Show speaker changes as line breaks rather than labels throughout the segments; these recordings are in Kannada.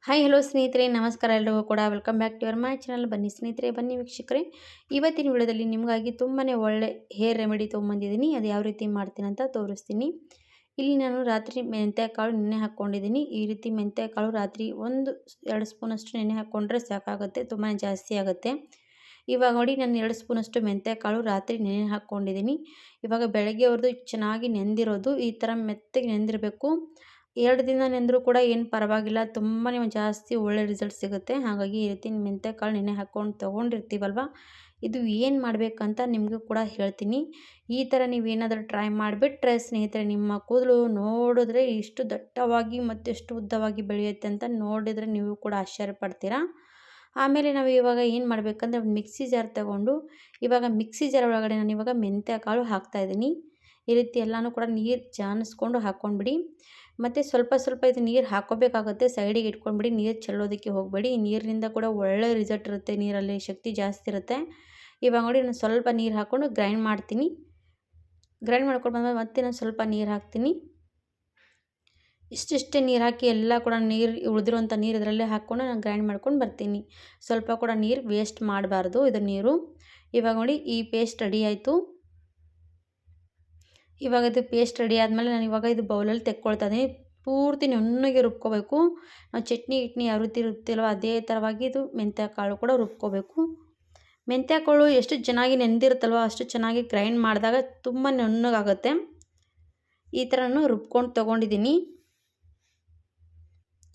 ಹಾಯ್ ಹಲೋ ಸ್ನೇಹಿತರೆ, ನಮಸ್ಕಾರ. ಎಲ್ಲರಿಗೂ ಕೂಡ welcome back to your my channel. ಬನ್ನಿ ಸ್ನೇಹಿತರೆ, ಬನ್ನಿ ವೀಕ್ಷಕರೇ, ಇವತ್ತಿನ ವಿಡಿಯೋದಲ್ಲಿ ನಿಮಗಾಗಿ ತುಂಬಾ ಒಳ್ಳೆ ಹೇರ್ ರೆಮಿಡಿ ತೊಗೊಂಬಂದಿದ್ದೀನಿ. ಅದು ಯಾವ ರೀತಿ ಮಾಡ್ತೀನಿ ಅಂತ ತೋರಿಸ್ತೀನಿ. ಇಲ್ಲಿ ನಾನು ರಾತ್ರಿ ಮೆಂತ್ಯಕಾಳು ನೆನೆ ಹಾಕ್ಕೊಂಡಿದ್ದೀನಿ. ಈ ರೀತಿ ಮೆಂತ್ಯಕಾಳು ರಾತ್ರಿ 1-2 ಸ್ಪೂನಷ್ಟು ನೆನೆ ಹಾಕ್ಕೊಂಡ್ರೆ ಸಾಕಾಗುತ್ತೆ, ತುಂಬಾ ಜಾಸ್ತಿ ಆಗುತ್ತೆ. ಇವಾಗ ನೋಡಿ, ನಾನು 2 ಸ್ಪೂನಷ್ಟು ಮೆಂತ್ಯಕಾಳು ರಾತ್ರಿ ನೆನೆ ಹಾಕ್ಕೊಂಡಿದ್ದೀನಿ. ಇವಾಗ ಬೆಳಗ್ಗೆ ಅವ್ರದ್ದು ಚೆನ್ನಾಗಿ ನೆಂದಿರೋದು ಈ ಥರ ಮೆತ್ತಗೆ ನೆಂದಿರಬೇಕು. 2 ದಿನ ನೆಂದರೂ ಕೂಡ ಏನು ಪರವಾಗಿಲ್ಲ, ತುಂಬಾ ಜಾಸ್ತಿ ಒಳ್ಳೆ ರಿಸಲ್ಟ್ ಸಿಗುತ್ತೆ. ಹಾಗಾಗಿ ಈ ರೀತಿ ಮೆಂತ್ಯಕಾಳು ನೆನೆ ಹಾಕ್ಕೊಂಡು ತೊಗೊಂಡಿರ್ತೀವಲ್ವ, ಇದು ಏನು ಮಾಡಬೇಕಂತ ನಿಮಗೂ ಕೂಡ ಹೇಳ್ತೀನಿ. ಈ ಥರ ನೀವೇನಾದರೂ ಟ್ರೈ ಮಾಡಿಬಿಟ್ರೆ ಸ್ನೇಹಿತರೆ, ನಿಮ್ಮ ಕೂದಲು ನೋಡಿದ್ರೆ ಇಷ್ಟು ದಟ್ಟವಾಗಿ ಮತ್ತು ಎಷ್ಟು ಉದ್ದವಾಗಿ ಬೆಳೆಯುತ್ತೆ ಅಂತ ನೋಡಿದರೆ ನೀವು ಕೂಡ ಆಶ್ಚರ್ಯ ಪಡ್ತೀರಾ. ಆಮೇಲೆ ನಾವು ಇವಾಗ ಏನು ಮಾಡಬೇಕಂದ್ರೆ, ಒಂದು ಮಿಕ್ಸಿ ಜಾರ್ ತಗೊಂಡು ಇವಾಗ ಮಿಕ್ಸಿ ಜಾರ್ ಒಳಗಡೆ ನಾನು ಇವಾಗ ಮೆಂತ್ಯಕಾಳು ಹಾಕ್ತಾಯಿದ್ದೀನಿ. ಈ ರೀತಿ ಎಲ್ಲನೂ ಕೂಡ ನೀರು ಜಾನಿಸ್ಕೊಂಡು ಹಾಕ್ಕೊಂಡ್ಬಿಡಿ. ಮತ್ತು ಸ್ವಲ್ಪ ಸ್ವಲ್ಪ ಇದು ನೀರು ಹಾಕ್ಕೋಬೇಕಾಗುತ್ತೆ, ಸೈಡಿಗೆ ಇಟ್ಕೊಂಡ್ಬಿಡಿ, ನೀರು ಚೆಲ್ಲೋದಕ್ಕೆ ಹೋಗಬೇಡಿ. ನೀರಿನಿಂದ ಕೂಡ ಒಳ್ಳೆ ರಿಸಲ್ಟ್ ಇರುತ್ತೆ, ನೀರಲ್ಲಿ ಶಕ್ತಿ ಜಾಸ್ತಿ ಇರುತ್ತೆ. ಇವಾಗ ನೋಡಿ, ನಾನು ಸ್ವಲ್ಪ ನೀರು ಹಾಕ್ಕೊಂಡು ಗ್ರೈಂಡ್ ಮಾಡ್ತೀನಿ. ಗ್ರೈಂಡ್ ಮಾಡ್ಕೊಂಡು ಬಂದಮೇಲೆ ಮತ್ತೆ ನಾನು ಸ್ವಲ್ಪ ನೀರು ಹಾಕ್ತೀನಿ. ಇಷ್ಟಿಷ್ಟೇ ನೀರು ಹಾಕಿ ಎಲ್ಲ ಕೂಡ ಉಳಿದಿರುವಂಥ ನೀರು ಇದರಲ್ಲೇ ಹಾಕ್ಕೊಂಡು ನಾನು ಗ್ರೈಂಡ್ ಮಾಡ್ಕೊಂಡು ಬರ್ತೀನಿ. ಸ್ವಲ್ಪ ಕೂಡ ನೀರು ವೇಸ್ಟ್ ಮಾಡಬಾರ್ದು ಇದು ನೀರು. ಇವಾಗ ನೋಡಿ, ಈ ಪೇಸ್ಟ್ ರೆಡಿ ಆಯಿತು. ಇವಾಗ ಇದು ಪೇಸ್ಟ್ ರೆಡಿ ಆದಮೇಲೆ ನಾನು ಇವಾಗ ಇದು ಬೌಲಲ್ಲಿ ತೆಕ್ಕೊಳ್ತಾ ಇದ್ದೀನಿ. ಪೂರ್ತಿ ನುಣ್ಣಗೆ ರುಬ್ಕೋಬೇಕು. ನಾವು ಚಟ್ನಿ ಯಾವ ರೀತಿ ರುಬ್ತೀವೋ ಅದೇ ಥರವಾಗಿ ಇದು ಮೆಂತ್ಯಕಾಳು ಕೂಡ ರುಬ್ಕೋಬೇಕು. ಮೆಂತ್ಯಕಾಳು ಎಷ್ಟು ಚೆನ್ನಾಗಿ ನೆಂದಿರುತ್ತಲ್ವ ಅಷ್ಟು ಚೆನ್ನಾಗಿ ಗ್ರೈಂಡ್ ಮಾಡಿದಾಗ ತುಂಬ ನುಣ್ಣಗಾಗುತ್ತೆ. ಈ ಥರನೂ ರುಬ್ಕೊಂಡು ತೊಗೊಂಡಿದ್ದೀನಿ.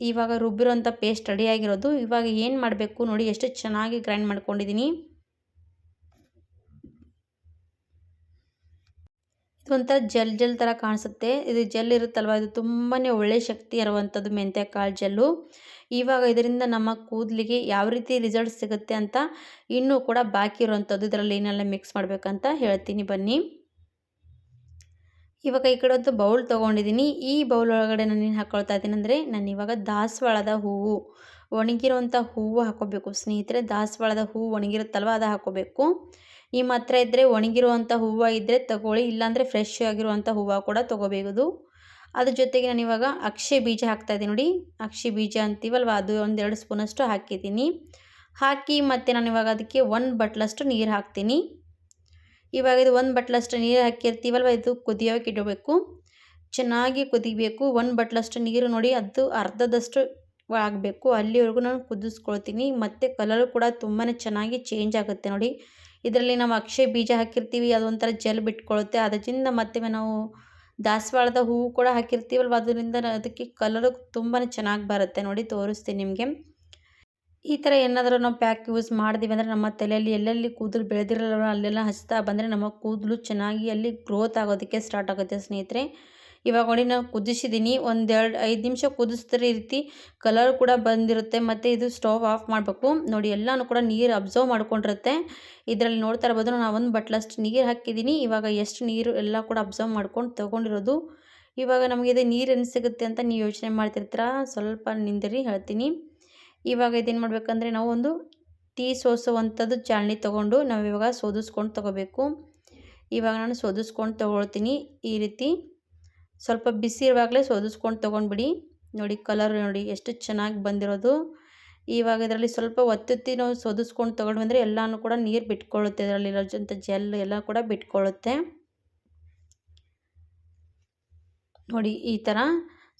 ಇವಾಗ ರುಬ್ಬಿರೋಂಥ ಪೇಸ್ಟ್ ರೆಡಿಯಾಗಿರೋದು. ಇವಾಗ ಏನು ಮಾಡಬೇಕು ನೋಡಿ, ಎಷ್ಟು ಚೆನ್ನಾಗಿ ಗ್ರೈಂಡ್ ಮಾಡ್ಕೊಂಡಿದ್ದೀನಿ. ಒಂಥರ ಜೆಲ್ ಥರ ಕಾಣಿಸುತ್ತೆ. ಇದು ಜೆಲ್ ಇರುತ್ತಲ್ವ, ಇದು ತುಂಬಾ ಒಳ್ಳೆ ಶಕ್ತಿ ಇರುವಂಥದ್ದು ಮೆಂತ್ಯಕಾಳು ಜೆಲ್ಲು. ಇವಾಗ ಇದರಿಂದ ನಮ್ಮ ಕೂದಲಿಗೆ ಯಾವ ರೀತಿ ರಿಸಲ್ಟ್ ಸಿಗುತ್ತೆ ಅಂತ ಇನ್ನೂ ಕೂಡ ಬಾಕಿ ಇರುವಂಥದ್ದು, ಇದರಲ್ಲಿ ಏನೆಲ್ಲ ಮಿಕ್ಸ್ ಮಾಡಬೇಕಂತ ಹೇಳ್ತೀನಿ ಬನ್ನಿ. ಇವಾಗ ಈ ಕಡೆ ಒಂದು ಬೌಲ್ ತೊಗೊಂಡಿದ್ದೀನಿ. ಈ ಬೌಲ್ ಒಳಗಡೆ ನಾನು ಏನು ಹಾಕ್ಕೊಳ್ತಾ ಇದ್ದೀನಿ ಅಂದರೆ, ನಾನು ಇವಾಗ ದಾಸವಾಳದ ಹೂವು, ಒಣಗಿರುವಂಥ ಹೂವು ಹಾಕ್ಕೋಬೇಕು ಸ್ನೇಹಿತರೆ. ದಾಸವಾಳದ ಹೂವು ಒಣಗಿರುತ್ತಲ್ವ ಅದು ಹಾಕ್ಕೋಬೇಕು. ನಿಮ್ಮ ಹತ್ರ ಇದ್ದರೆ ಒಣಗಿರುವಂಥ ಹೂವು ಇದ್ದರೆ ತಗೊಳ್ಳಿ, ಇಲ್ಲಾಂದರೆ ಫ್ರೆಶ್ ಆಗಿರುವಂಥ ಹೂವು ಕೂಡ ತೊಗೋಬೇಕು. ಅದ್ರ ಜೊತೆಗೆ ನಾನು ಇವಾಗ ಅಕ್ಷೆ ಬೀಜ ಹಾಕ್ತಾಯಿದ್ದೀನಿ ನೋಡಿ, ಅಕ್ಷೆ ಬೀಜ ಅಂತೀವಲ್ವ, ಅದು 1-2 ಸ್ಪೂನಷ್ಟು ಹಾಕಿದ್ದೀನಿ. ಹಾಕಿ ಮತ್ತು ನಾನು ಇವಾಗ ಅದಕ್ಕೆ 1 ಬಟ್ಲಷ್ಟು ನೀರು ಹಾಕ್ತೀನಿ. ಇವಾಗ ಇದು 1 ಬಟ್ಲಷ್ಟು ನೀರು ಹಾಕಿರ್ತೀವಲ್ವ, ಇದು ಕುದಿಯೋಕೆ ಇಡಬೇಕು. ಚೆನ್ನಾಗಿ ಕುದಿಬೇಕು. 1 ಬಟ್ಲಷ್ಟು ನೀರು ನೋಡಿ, ಅದು ಅರ್ಧದಷ್ಟು ಆಗಬೇಕು. ಅಲ್ಲಿವರೆಗೂ ನಾನು ಕುದಿಸ್ಕೊಳ್ತೀನಿ. ಮತ್ತು ಕಲರು ಕೂಡ ತುಂಬಾ ಚೆನ್ನಾಗಿ ಚೇಂಜ್ ಆಗುತ್ತೆ ನೋಡಿ. ಇದರಲ್ಲಿ ನಾವು ಅಕ್ಷೆ ಬೀಜ ಹಾಕಿರ್ತೀವಿ, ಅದೊಂಥರ ಜೆಲ್ ಬಿಟ್ಕೊಳ್ಳುತ್ತೆ. ಅದರಿಂದ ಮತ್ತೆ ನಾವು ದಾಸವಾಳದ ಹೂವು ಕೂಡ ಹಾಕಿರ್ತೀವಲ್ವ, ಅದರಿಂದ ಅದಕ್ಕೆ ಕಲರು ತುಂಬಾ ಚೆನ್ನಾಗಿ ಬರುತ್ತೆ ನೋಡಿ. ತೋರಿಸ್ತೀನಿ ನಿಮಗೆ. ಈ ಥರ ಏನಾದರೂ ನಾವು ಪ್ಯಾಕ್ ಯೂಸ್ ಮಾಡಿದ್ವಿ ಅಂದರೆ ನಮ್ಮ ತಲೆಯಲ್ಲಿ ಎಲ್ಲೆಲ್ಲಿ ಕೂದಲು ಬೆಳೆದಿರಲ್ಲ ಅಲ್ಲೆಲ್ಲ ಹಚ್ತಾ ಬಂದರೆ ನಮ್ಮ ಕೂದಲು ಚೆನ್ನಾಗಿ ಅಲ್ಲಿ ಗ್ರೋತ್ ಆಗೋದಕ್ಕೆ ಸ್ಟಾರ್ಟ್ ಆಗುತ್ತೆ ಸ್ನೇಹಿತರೆ. ಇವಾಗ ನೋಡಿ, ನಾನು ಕುದಿಸಿದ್ದೀನಿ. 1-5 ನಿಮಿಷ ಕುದಿಸಿದ್ರೆ ಈ ರೀತಿ ಕಲರ್ ಕೂಡ ಬಂದಿರುತ್ತೆ. ಮತ್ತು ಇದು ಸ್ಟವ್ ಆಫ್ ಮಾಡಬೇಕು ನೋಡಿ. ಎಲ್ಲನೂ ಕೂಡ ನೀರು ಅಬ್ಸರ್ವ್ ಮಾಡ್ಕೊಂಡಿರುತ್ತೆ. ಇದರಲ್ಲಿ ನೋಡ್ತಾ ಇರ್ಬೋದು, ನಾನು 1 ಬಟ್ಲಷ್ಟು ನೀರು ಹಾಕಿದ್ದೀನಿ. ಇವಾಗ ಎಷ್ಟು ನೀರು ಎಲ್ಲ ಕೂಡ ಅಬ್ಸರ್ವ್ ಮಾಡ್ಕೊಂಡು ತೊಗೊಂಡಿರೋದು. ಇವಾಗ ನಮಗೆ ಇದು ನೀರು ಏನು ಸಿಗುತ್ತೆ ಅಂತ ನೀವು ಯೋಚನೆ ಮಾಡ್ತಿರ್ತೀರ, ಸ್ವಲ್ಪ ನಿಂದಿರಿ ಹೇಳ್ತೀನಿ. ಇವಾಗ ಇದೇನು ಮಾಡಬೇಕಂದ್ರೆ, ನಾವು ಒಂದು ಟೀ ಸೋಸುವಂಥದ್ದು ಚಾಳನಿ ತೊಗೊಂಡು ನಾವು ಇವಾಗ ಸೋದಿಸ್ಕೊಂಡು ತೊಗೋಬೇಕು. ಇವಾಗ ನಾನು ಸೋದಿಸ್ಕೊಂಡು ತೊಗೊಳ್ತೀನಿ. ಈ ರೀತಿ ಸ್ವಲ್ಪ ಬಿಸಿ ಇರುವಾಗಲೇ ಸೋದಿಸ್ಕೊಂಡು ತೊಗೊಂಡ್ಬಿಡಿ. ನೋಡಿ, ಕಲರ್ ನೋಡಿ ಎಷ್ಟು ಚೆನ್ನಾಗಿ ಬಂದಿರೋದು. ಇವಾಗ ಇದರಲ್ಲಿ ಸ್ವಲ್ಪ ಒತ್ತುತ್ತಿ ನಾವು ಸೋದಿಸ್ಕೊಂಡು ತೊಗೊಂಡು ಬಂದರೆ ಎಲ್ಲನೂ ಕೂಡ ನೀರು ಬಿಟ್ಕೊಳ್ಳುತ್ತೆ. ಇದರಲ್ಲಿರೋಂಥ ಜೆಲ್ ಎಲ್ಲ ಕೂಡ ಬಿಟ್ಕೊಳ್ಳುತ್ತೆ ನೋಡಿ. ಈ ಥರ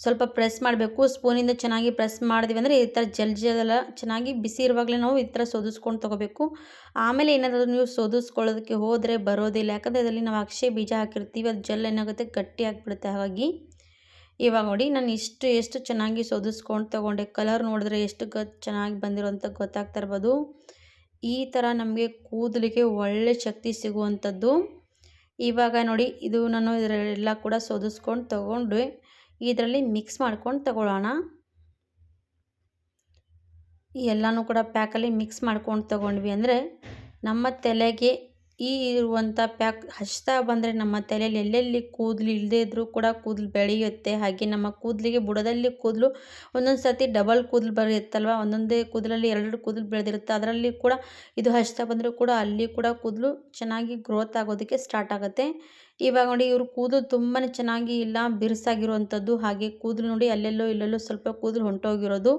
ಸ್ವಲ್ಪ ಪ್ರೆಸ್ ಮಾಡಬೇಕು. ಸ್ಪೂನಿಂದ ಚೆನ್ನಾಗಿ ಪ್ರೆಸ್ ಮಾಡಿದ್ವಿ ಅಂದರೆ ಈ ಥರ ಜೆಲ್ ಚೆನ್ನಾಗಿ ಬಿಸಿ ಇರುವಾಗಲೇ ನಾವು ಈ ಥರ ಸೋದಿಸ್ಕೊಂಡು ತೊಗೋಬೇಕು. ಆಮೇಲೆ ಏನಾದರೂ ನೀವು ಸೋದಿಸ್ಕೊಳ್ಳೋದಕ್ಕೆ ಹೋದರೆ ಬರೋದಿಲ್ಲ, ಯಾಕಂದರೆ ಇದರಲ್ಲಿ ನಾವು ಅಕ್ಷೆ ಬೀಜ ಹಾಕಿರ್ತೀವಿ, ಅದು ಜೆಲ್ ಏನಾಗುತ್ತೆ ಗಟ್ಟಿ ಆಗಿಬಿಡುತ್ತೆ. ಹಾಗಾಗಿ ಇವಾಗ ನೋಡಿ, ನಾನು ಎಷ್ಟು ಚೆನ್ನಾಗಿ ಸೋದಿಸ್ಕೊಂಡು ತೊಗೊಂಡೆ. ಕಲರ್ ನೋಡಿದ್ರೆ ಎಷ್ಟು ಚೆನ್ನಾಗಿ ಬಂದಿರೋ ಅಂತ ಗೊತ್ತಾಗ್ತಾ ಇರ್ಬೋದು. ಈ ಥರ ನಮಗೆ ಕೂದಲಿಗೆ ಒಳ್ಳೆ ಶಕ್ತಿ ಸಿಗುವಂಥದ್ದು. ಇವಾಗ ನೋಡಿ, ಇದು ನಾನು ಇದರೆಲ್ಲ ಕೂಡ ಸೋದಿಸ್ಕೊಂಡು ತೊಗೊಂಡು ಇದರಲ್ಲಿ ಮಿಕ್ಸ್ ಮಾಡ್ಕೊಂಡು ತಗೊಳ್ಳೋಣ. ಈ ಎಲ್ಲನೂ ಕೂಡ ಪ್ಯಾಕಲ್ಲಿ ಮಿಕ್ಸ್ ಮಾಡ್ಕೊಂಡು ತೊಗೊಂಡ್ವಿ ಅಂದರೆ ನಮ್ಮ ತಲೆಗೆ ಈ ಇರುವಂಥ ಪ್ಯಾಕ್ ಹಚ್ತಾ ಬಂದರೆ ನಮ್ಮ ತಲೆಯಲ್ಲಿ ಎಲ್ಲೆಲ್ಲಿ ಕೂದಲು ಇಲ್ಲದೇ ಇದ್ದರೂ ಕೂಡ ಕೂದಲು ಬೆಳೆಯುತ್ತೆ. ಹಾಗೆ ನಮ್ಮ ಕೂದಲಿಗೆ ಬುಡದಲ್ಲಿ ಕೂದಲು ಒಂದೊಂದು ಸರ್ತಿ ಡಬಲ್ ಕೂದಲು ಬರುತ್ತಲ್ವ, ಒಂದೊಂದೇ ಕೂದಲಲ್ಲಿ 2 ಕೂದಲು ಬೆಳೆದಿರುತ್ತೆ. ಅದರಲ್ಲಿ ಕೂಡ ಇದು ಹಚ್ತಾ ಬಂದರೂ ಕೂಡ ಅಲ್ಲಿ ಕೂಡ ಕೂದಲು ಚೆನ್ನಾಗಿ ಗ್ರೋತ್ ಆಗೋದಕ್ಕೆ ಸ್ಟಾರ್ಟ್ ಆಗುತ್ತೆ. ಇವಾಗ ನೋಡಿ ಇವ್ರ ಕೂದಲು ತುಂಬಾ ಚೆನ್ನಾಗಿ ಇಲ್ಲ ಬಿರುಸಾಗಿರುವಂಥದ್ದು, ಹಾಗೆ ಕೂದಲು ನೋಡಿ ಅಲ್ಲೆಲ್ಲೋ ಇಲ್ಲೆಲ್ಲೋ ಸ್ವಲ್ಪ ಕೂದಲು ಹೊಂಟೋಗಿರೋದು.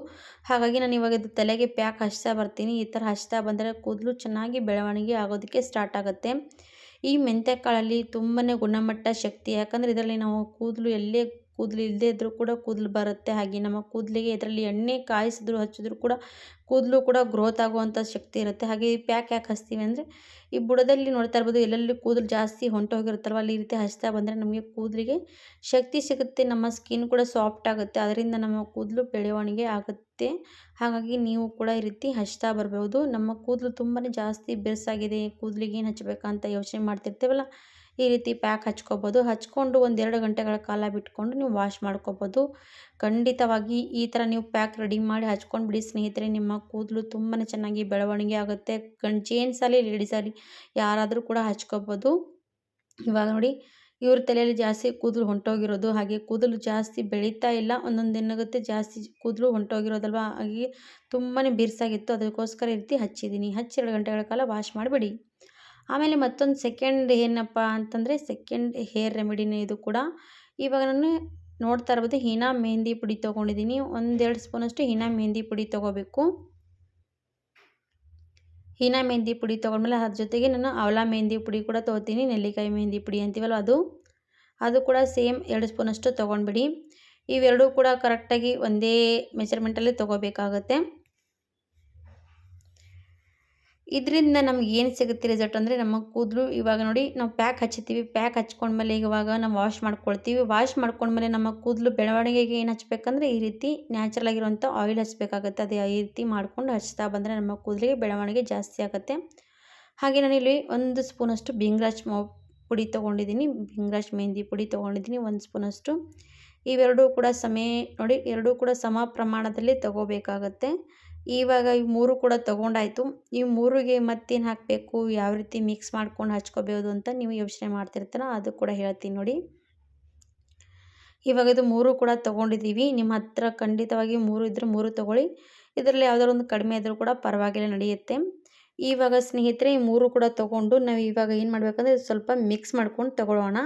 ಹಾಗಾಗಿ ನಾನು ಇವಾಗ ಇದು ತಲೆಗೆ ಪ್ಯಾಕ್ ಹಚ್ತಾ ಬರ್ತೀನಿ. ಈ ಥರ ಹಚ್ತಾ ಬಂದರೆ ಕೂದಲು ಚೆನ್ನಾಗಿ ಬೆಳವಣಿಗೆ ಆಗೋದಕ್ಕೆ ಸ್ಟಾರ್ಟ್ ಆಗುತ್ತೆ. ಈ ಮೆಂತ್ಯಕಾಳಲ್ಲಿ ತುಂಬಾ ಗುಣಮಟ್ಟ ಶಕ್ತಿ, ಯಾಕಂದರೆ ಇದರಲ್ಲಿ ನಾವು ಕೂದಲು ಎಲ್ಲೇ ಕೂದಲು ಇಲ್ಲದೇ ಇದ್ದರೂ ಕೂಡ ಕೂದಲು ಬರುತ್ತೆ. ಹಾಗೆ ನಮ್ಮ ಕೂದಲಿಗೆ ಇದರಲ್ಲಿ ಎಣ್ಣೆ ಕಾಯಿಸಿದ್ರು ಹಚ್ಚಿದ್ರು ಕೂಡ ಕೂದಲು ಕೂಡ ಗ್ರೋತ್ ಆಗುವಂಥ ಶಕ್ತಿ ಇರುತ್ತೆ. ಹಾಗೆ ಈ ಪ್ಯಾಕ್ ಯಾಕೆ ಹಚ್ತೀವಿ ಅಂದರೆ ಈ ಬುಡದಲ್ಲಿ ನೋಡ್ತಾ ಇರ್ಬೋದು, ಎಲ್ಲೆಲ್ಲಿ ಕೂದಲು ಜಾಸ್ತಿ ಹೊಂಟೋಗಿರುತ್ತಲ್ವ ಅಲ್ಲಿ ಈ ರೀತಿ ಹಚ್ತಾ ಬಂದರೆ ನಮಗೆ ಕೂದಲಿಗೆ ಶಕ್ತಿ ಸಿಗುತ್ತೆ, ನಮ್ಮ ಸ್ಕಿನ್ ಕೂಡ ಸಾಫ್ಟ್ ಆಗುತ್ತೆ, ಅದರಿಂದ ನಮ್ಮ ಕೂದಲು ಬೆಳವಣಿಗೆ ಆಗುತ್ತೆ. ಹಾಗಾಗಿ ನೀವು ಕೂಡ ಈ ರೀತಿ ಹಚ್ತಾ ಬರ್ಬೋದು. ನಮ್ಮ ಕೂದಲು ತುಂಬಾ ಜಾಸ್ತಿ ಬಿರುಸಾಗಿದೆ, ಕೂದಲಿಗೆ ಏನು ಹಚ್ಚಬೇಕಂತ ಯೋಚನೆ ಮಾಡ್ತಿರ್ತೀವಲ್ಲ, ಈ ರೀತಿ ಪ್ಯಾಕ್ ಹಚ್ಕೋಬೋದು. ಹಚ್ಕೊಂಡು 1-2 ಗಂಟೆಗಳ ಕಾಲ ಬಿಟ್ಕೊಂಡು ನೀವು ವಾಶ್ ಮಾಡ್ಕೋಬೋದು. ಖಂಡಿತವಾಗಿ ಈ ಥರ ನೀವು ಪ್ಯಾಕ್ ರೆಡಿ ಮಾಡಿ ಹಚ್ಕೊಂಡು ಬಿಡಿ ಸ್ನೇಹಿತರೆ, ನಿಮ್ಮ ಕೂದಲು ತುಂಬಾ ಚೆನ್ನಾಗಿ ಬೆಳವಣಿಗೆ ಆಗುತ್ತೆ. ಜೆಂಟ್ಸ್ ಆಗಲಿ ಲೇಡೀಸ್ ಆಗಲಿ ಯಾರಾದರೂ ಕೂಡ ಹಚ್ಕೋಬೋದು. ಇವಾಗ ನೋಡಿ ಇವ್ರ ತಲೆಯಲ್ಲಿ ಜಾಸ್ತಿ ಕೂದಲು ಹೊಂಟೋಗಿರೋದು, ಹಾಗೆ ಕೂದಲು ಜಾಸ್ತಿ ಬೆಳೀತಾ ಇಲ್ಲ, ಒಂದೊಂದು ಏನಾಗುತ್ತೆ ಜಾಸ್ತಿ ಕೂದಲು ಹೊಂಟೋಗಿರೋದಲ್ವ, ಹಾಗೆ ತುಂಬಾ ಬಿರುಸಾಗಿತ್ತು, ಅದಕ್ಕೋಸ್ಕರ ಈ ರೀತಿ ಹಚ್ಚಿದ್ದೀನಿ. ಹಚ್ಚಿ 2 ಗಂಟೆಗಳ ಕಾಲ ವಾಶ್ ಮಾಡಿಬಿಡಿ. ಆಮೇಲೆ ಮತ್ತೊಂದು ಸೆಕೆಂಡ್ ಏನಪ್ಪ ಅಂತಂದರೆ ಸೆಕೆಂಡ್ ಹೇರ್ ರೆಮಿಡಿನೇ ಇದು ಕೂಡ. ಇವಾಗ ನಾನು ನೋಡ್ತಾ ಇರ್ಬೋದು ಹೀನಾ ಮೆಹಂದಿ ಪುಡಿ ತೊಗೊಂಡಿದ್ದೀನಿ. 1-2 ಸ್ಪೂನಷ್ಟು ಹೀನಾ ಮೆಹಂದಿ ಪುಡಿ ತೊಗೋಬೇಕು. ಹೀನಾ ಮೆಹಂದಿ ಪುಡಿ ತೊಗೊಂಡ್ಮೇಲೆ ಅದ್ರ ಜೊತೆಗೆ ನಾನು ಅವಲಾ ಮೆಹಂದಿ ಪುಡಿ ಕೂಡ ತೊಗೋತೀನಿ. ನೆಲ್ಲಿಕಾಯಿ ಮೆಹಂದಿ ಪುಡಿ ಅಂತೀವಲ್ಲ ಅದು ಕೂಡ ಸೇಮ್ 2 ಸ್ಪೂನಷ್ಟು ತೊಗೊಂಡ್ಬಿಡಿ. ಇವೆರಡೂ ಕೂಡ ಕರೆಕ್ಟಾಗಿ ಒಂದೇ ಮೆಜರ್ಮೆಂಟಲ್ಲಿ ತೊಗೋಬೇಕಾಗತ್ತೆ. ಇದರಿಂದ ನಮ್ಗೆ ಏನು ಸಿಗುತ್ತೆ ರಿಸಲ್ಟ್ ಅಂದರೆ, ನಮ್ಮ ಕೂದಲು ಇವಾಗ ನೋಡಿ ನಾವು ಪ್ಯಾಕ್ ಹಚ್ಚಿತೀವಿ, ಪ್ಯಾಕ್ ಹಚ್ಕೊಂಡ್ಮೇಲೆ ಇವಾಗ ನಾವು ವಾಶ್ ಮಾಡ್ಕೊಳ್ತೀವಿ. ವಾಶ್ ಮಾಡ್ಕೊಂಡ್ಮೇಲೆ ನಮ್ಮ ಕೂದಲು ಬೆಳವಣಿಗೆಗೆ ಏನು ಹಚ್ಬೇಕಂದ್ರೆ ಈ ರೀತಿ ನ್ಯಾಚುರಲ್ ಆಗಿರುವಂಥ ಆಯಿಲ್ ಹಚ್ಚಬೇಕಾಗತ್ತೆ. ಅದು ಈ ರೀತಿ ಮಾಡ್ಕೊಂಡು ಹಚ್ತಾ ಬಂದರೆ ನಮ್ಮ ಕೂದಲಿಗೆ ಬೆಳವಣಿಗೆ ಜಾಸ್ತಿ ಆಗುತ್ತೆ. ಹಾಗೆ ನಾನಿಲ್ಲಿ 1 ಸ್ಪೂನಷ್ಟು ಬಿಂಗ್ರಾಜ್ ಪುಡಿ ತೊಗೊಂಡಿದ್ದೀನಿ, ಬಿಂಗ್ರಾಜ್ ಮೆಹಂದಿ ಪುಡಿ ತೊಗೊಂಡಿದ್ದೀನಿ 1 ಸ್ಪೂನಷ್ಟು. ಇವೆರಡೂ ಕೂಡ ನೋಡಿ ಎರಡೂ ಕೂಡ ಸಮ ಪ್ರಮಾಣದಲ್ಲಿ ತೊಗೋಬೇಕಾಗತ್ತೆ. ಇವಾಗ ಈ 3 ಕೂಡ ತೊಗೊಂಡಾಯಿತು. ಈ 3ಗೆ ಮತ್ತೇನು ಹಾಕಬೇಕು, ಯಾವ ರೀತಿ ಮಿಕ್ಸ್ ಮಾಡ್ಕೊಂಡು ಹಚ್ಕೋಬೋದು ಅಂತ ನೀವು ಯೋಚನೆ ಮಾಡ್ತಿರ್ತೀರ, ಅದು ಕೂಡ ಹೇಳ್ತೀನಿ ನೋಡಿ. ಇವಾಗ ಇದು 3 ಕೂಡ ತೊಗೊಂಡಿದ್ದೀವಿ. ನಿಮ್ಮ ಹತ್ರ ಖಂಡಿತವಾಗಿ 3 ಇದ್ದರೆ 3 ತೊಗೊಳ್ಳಿ. ಇದರಲ್ಲಿ ಯಾವುದಾದ್ರು ಒಂದು ಕಡಿಮೆ ಇದ್ದರೂ ಕೂಡ ಪರವಾಗಿಲ್ಲ, ನಡೆಯುತ್ತೆ. ಇವಾಗ ಸ್ನೇಹಿತರೆ ಈ 3 ಕೂಡ ತೊಗೊಂಡು ನಾವು ಇವಾಗ ಏನು ಮಾಡಬೇಕಂದ್ರೆ ಸ್ವಲ್ಪ ಮಿಕ್ಸ್ ಮಾಡ್ಕೊಂಡು ತೊಗೊಳ್ಳೋಣ.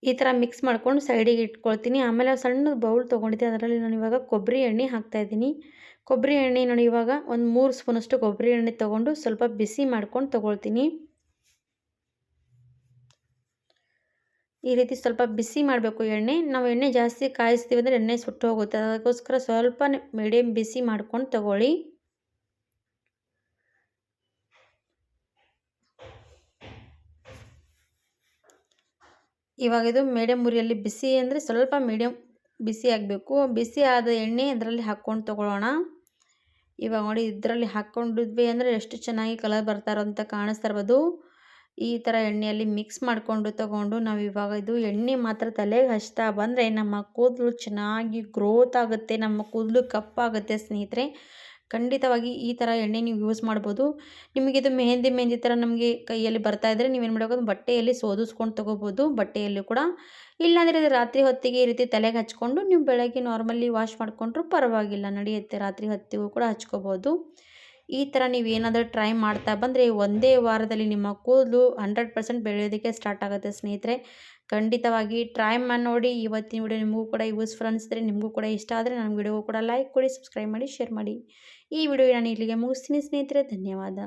ಈ ಥರ ಮಿಕ್ಸ್ ಮಾಡ್ಕೊಂಡು ಸೈಡಿಗೆ ಇಟ್ಕೊಳ್ತೀನಿ. ಆಮೇಲೆ ಸಣ್ಣ ಬೌಲ್ ತೊಗೊಂಡಿದ್ದೆ, ಅದರಲ್ಲಿ ನಾನು ಇವಾಗ ಕೊಬ್ಬರಿ ಎಣ್ಣೆ ಹಾಕ್ತಾಯಿದ್ದೀನಿ. ಕೊಬ್ಬರಿ ಎಣ್ಣೆ ನೋಡಿ ಇವಾಗ ಒಂದು 3 ಸ್ಪೂನಷ್ಟು ಕೊಬ್ಬರಿ ಎಣ್ಣೆ ತೊಗೊಂಡು ಸ್ವಲ್ಪ ಬಿಸಿ ಮಾಡ್ಕೊಂಡು ತೊಗೊಳ್ತೀನಿ. ಈ ರೀತಿ ಸ್ವಲ್ಪ ಬಿಸಿ ಮಾಡಬೇಕು ಎಣ್ಣೆ. ನಾವು ಎಣ್ಣೆ ಜಾಸ್ತಿ ಕಾಯಿಸ್ತೀವಿ ಅಂದರೆ ಎಣ್ಣೆ ಸುಟ್ಟು ಹೋಗುತ್ತೆ, ಅದಕ್ಕೋಸ್ಕರ ಸ್ವಲ್ಪ ಮೀಡಿಯಮ್ ಬಿಸಿ ಮಾಡ್ಕೊಂಡು ತೊಗೊಳ್ಳಿ. ಇವಾಗ ಇದು ಮೀಡಿಯಮ್ ಉರಿಯಲ್ಲಿ, ಬಿಸಿ ಅಂದರೆ ಸ್ವಲ್ಪ ಮೀಡಿಯಮ್ ಬಿಸಿ ಆಗಬೇಕು. ಬಿಸಿ ಆದ ಎಣ್ಣೆ ಅದರಲ್ಲಿ ಹಾಕ್ಕೊಂಡು ತೊಗೊಳ್ಳೋಣ. ಇವಾಗ ನೋಡಿ ಇದರಲ್ಲಿ ಹಾಕ್ಕೊಂಡಿದ್ವಿ ಅಂದರೆ ಎಷ್ಟು ಚೆನ್ನಾಗಿ ಕಲರ್ ಬರ್ತಾರೋ ಅಂತ ಕಾಣಿಸ್ತಾ ಇರ್ಬೋದು. ಈ ಥರ ಎಣ್ಣೆಯಲ್ಲಿ ಮಿಕ್ಸ್ ಮಾಡಿಕೊಂಡು ತೊಗೊಂಡು ನಾವು ಇವಾಗ ಇದು ಎಣ್ಣೆ ಮಾತ್ರ ತಲೆಗೆ ಹಚ್ತಾ ಬಂದರೆ ನಮ್ಮ ಕೂದಲು ಚೆನ್ನಾಗಿ ಗ್ರೋತ್ ಆಗುತ್ತೆ, ನಮ್ಮ ಕೂದಲು ಕಪ್ಪಾಗುತ್ತೆ ಸ್ನೇಹಿತರೆ. ಖಂಡಿತವಾಗಿ ಈ ಥರ ಎಣ್ಣೆ ನೀವು ಯೂಸ್ ಮಾಡ್ಬೋದು. ನಿಮಗಿದು ಮೆಹಂದಿ ಥರ ನಮಗೆ ಕೈಯಲ್ಲಿ ಬರ್ತಾಯಿದ್ರೆ ನೀವೇನು ಮಾಡಬೇಕು, ಬಟ್ಟೆಯಲ್ಲಿ ಸೋದಿಸ್ಕೊಂಡು ತೊಗೋಬೋದು, ಬಟ್ಟೆಯಲ್ಲಿ ಕೂಡ. ಇಲ್ಲಾಂದರೆ ಇದು ರಾತ್ರಿ ಹೊತ್ತಿಗೆ ಈ ರೀತಿ ತಲೆಗೆ ಹಚ್ಕೊಂಡು ನೀವು ಬೆಳಗ್ಗೆ ನಾರ್ಮಲಿ ವಾಶ್ ಮಾಡಿಕೊಂಡ್ರೂ ಪರವಾಗಿಲ್ಲ, ನಡೆಯುತ್ತೆ. ರಾತ್ರಿ ಹೊತ್ತಿಗೂ ಕೂಡ ಹಚ್ಕೋಬೋದು. ಈ ಥರ ನೀವೇನಾದರೂ ಟ್ರೈ ಮಾಡ್ತಾ ಬಂದರೆ ಒಂದೇ ವಾರದಲ್ಲಿ ನಿಮ್ಮ ಕೂದಲು 100% ಬೆಳೆಯೋದಕ್ಕೆ ಸ್ಟಾರ್ಟ್ ಆಗುತ್ತೆ ಸ್ನೇಹಿತರೆ. ಖಂಡಿತವಾಗಿ ಟ್ರೈ ಮಾಡಿ ನೋಡಿ. ಇವತ್ತಿನ ವಿಡಿಯೋ ನಿಮಗೂ ಕೂಡ ಯೂಸ್ಫುಲ್ ಅನಿಸಿದ್ರೆ, ನಿಮಗೂ ಕೂಡ ಇಷ್ಟ ಆದರೆ ನನ್ನ ವಿಡಿಯೋಗೂ ಕೂಡ ಲೈಕ್ ಕೊಡಿ, ಸಬ್ಸ್ಕ್ರೈಬ್ ಮಾಡಿ, ಶೇರ್ ಮಾಡಿ. ಈ ವಿಡಿಯೋ ನಾನು ಇಲ್ಲಿಗೆ ಮುಗಿಸ್ತೀನಿ ಸ್ನೇಹಿತರೆ. ಧನ್ಯವಾದ.